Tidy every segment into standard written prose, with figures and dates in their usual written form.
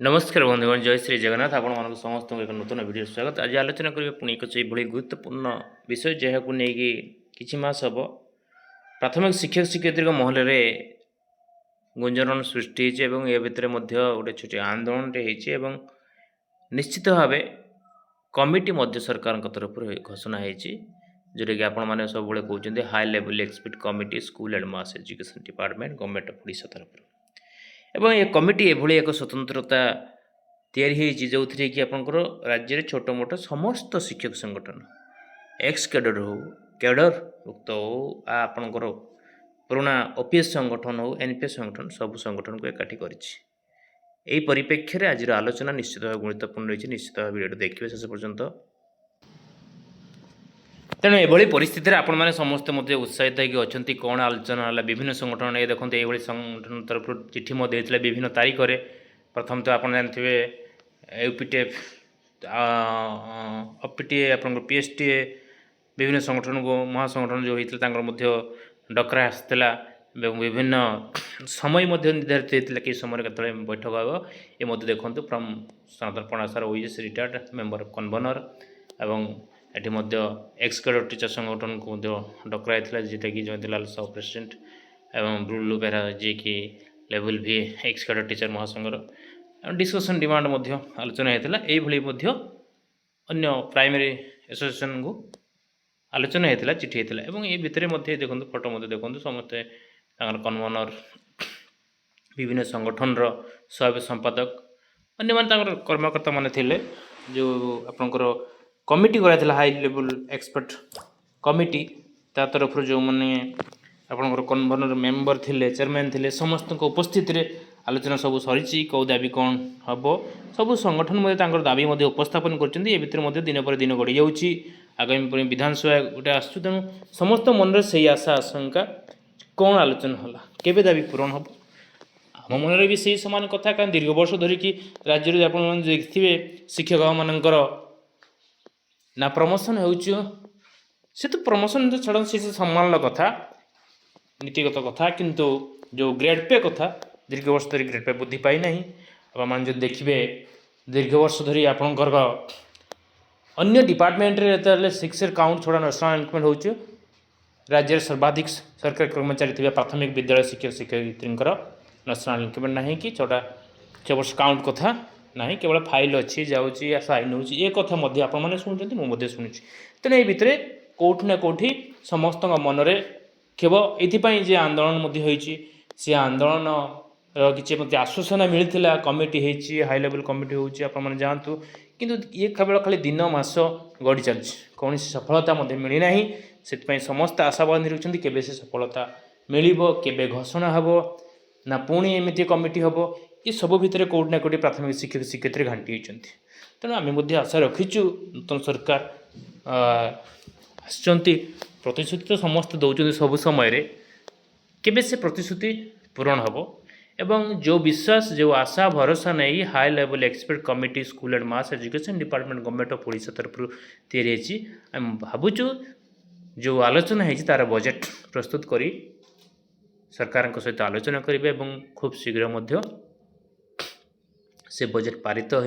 नमस्कार बंधुगण जय श्री जगन्नाथ आपण समस्त एक नूतन वीडियो स्वागत। आज आलोचना करिया पुणी एक भाई गुरुत्वपूर्ण विषय जहाँ नहीं कि मास हम प्राथमिक शिक्षक शिक्षयित्री महल में गुंजन सृष्टि ए भितर गोटे छोटे आंदोलन हो निश्चित भाव कमिटी सरकार तरफ घोषणा होती जोटा कि आपण मैंने सब कहते high level expert committee school and mass education department government of Odisha तरफ एवं ये कमिटी एभली एक स्वतंत्रता तैयारी जो थी कि आपंकर राज्य में छोट मोट समस्त शिक्षक संगठन एक्स कैडर हो कैडर उक्त हो आपंकर पुराना ओपीएस संगठन हो एनपीएस संगठन सब संगठन को एकाठी कर परिप्रेक्षी में आज आलोचना निश्चित भाव गुरुत्वपूर्ण रही निश्चित भाव वीडियो देखिए शेष पर्यंत। तेणु ये परिस्थिति में आपण मैंने समस्ते उत्साहित होती कौन आलोचना है विभिन्न संगठन ये देखते ये संगठन तरफ चिठी देते विभिन्न तारीख में प्रथम तो आप जानते यूपीटीएफ अपीटीए आप पीएसटीए विभिन्न संगठन को महासंगठन जो होता डकरा आसाला विभिन्न समय निर्धारित होता कि समय के बैठक हम ये देखो फ्रम सनातन पणासार OS retired member of convener एवं एटी एक्स कैडर टीचर संगठन को डकरा जोटा कि जयंतीलाल साहू प्रेसिडेंट एवं ब्लू बेरा जी की लेवल भी एक्स कैडर टीचर महासंघर डिस्कसन डिमांड आलोचना होता है अन्य प्राइमरी एसोसिएशन को आलोचना होता चिठी होता है ये भितर देखो फोटो देखो समस्ते कन्वेनर विभिन्न संगठन सहायक संपादक अन्य कर्मकर्ता मान थे जो आपंकर कमिटी कराइला हाई लेवल एक्सपर्ट कमिटी ता तरफ जो मैंने आपंकर कन्वेनर मेंबर थे चेयरमैन थे समस्त उपस्थित आलोचना सब सरी कौ दाबी कौन हम सब संगठन दाबी उपस्थापन कर दिन पर दिन गढ़ी जाऊँगी आगामी विधानसभा गोटे आसू तेणु समस्त मन से आशा आशंका कौन आलोचना है केवे दाबी पूरण हम आम मन भी सही सामान कथा कारण दीर्घ वर्ष धरिकी राज्य आप देखिए शिक्षक मानकर ना प्रमोशन हो तो प्रमोशन तो छाड़ से सम्मान कथा नीतिगत कथा किंतु जो ग्रेड पे कथा दीर्घ वर्ष धरी ग्रेड पे बुद्धि पाई ना आप जो देखिए दीर्घ वर्ष धरी आपंकर अन्य डिपार्टमेंट रे शिक्षक काउंट छड़ा नेशनल इनक्रिमेंट हो राज्य सर्वाधिक सरकारी कर्मचारी थे प्राथमिक विद्यालय शिक्षक शिक्षयित्री नेशनल इनक्रिमेंट ना कि छोटा केवल काउंट कथा ना केवल फाइल अच्छी जाऊँगी साइन हो कथा आपने शुणुंट मुझे शुणी तेणु ये भितर कौटि ना कौटि समस्त मनरे केव ये आंदोलन सी आंदोलन कि आश्वासना मिलता कमिटी हाई लेवल कमिटी होने जातु किंतु ये केवल खाली दिन मास गढ़ी चलती कौन सफलता मिलना से समस्त आशावादी रही केवे से सफलता मिल के घोषणा हम ना पुणी एमती कमिटी हम ये सब भितर कौटि ना कौटि प्राथमिक शिक्षक शिक्षयित्री घाटी होती तेणु आम आशा रखीचु नूतन सरकार आसचंती प्रतिश्रुति तो समस्त दौरान सब समय केवे से प्रतिश्रुति पूरण हम एवं जो विश्वास जो आशा भरोसा नहीं high level expert committee school and mass education department government of Odisha तरफ तैयारी आम भावुँ जो आलोचना है तार बजेट प्रस्तुत करी सरकार सहित आलोचना करेंगे खूब शीघ्र से बजेट पारित हो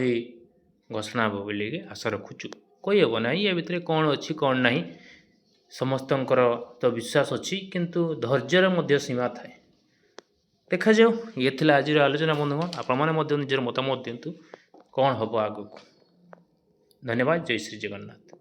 घोषणा हम बोलिए आशा रखुचु कही हम ना ये भितर कौन अच्छी कौन ना समस्त तो विश्वास अच्छी किंतु धैर्यर सीमा थाए देखा जाऊ ये थी आज आलोचना बंधुगण आपण निजर मतामत दिंतु कौन हम आग को। धन्यवाद। जय श्री जगन्नाथ।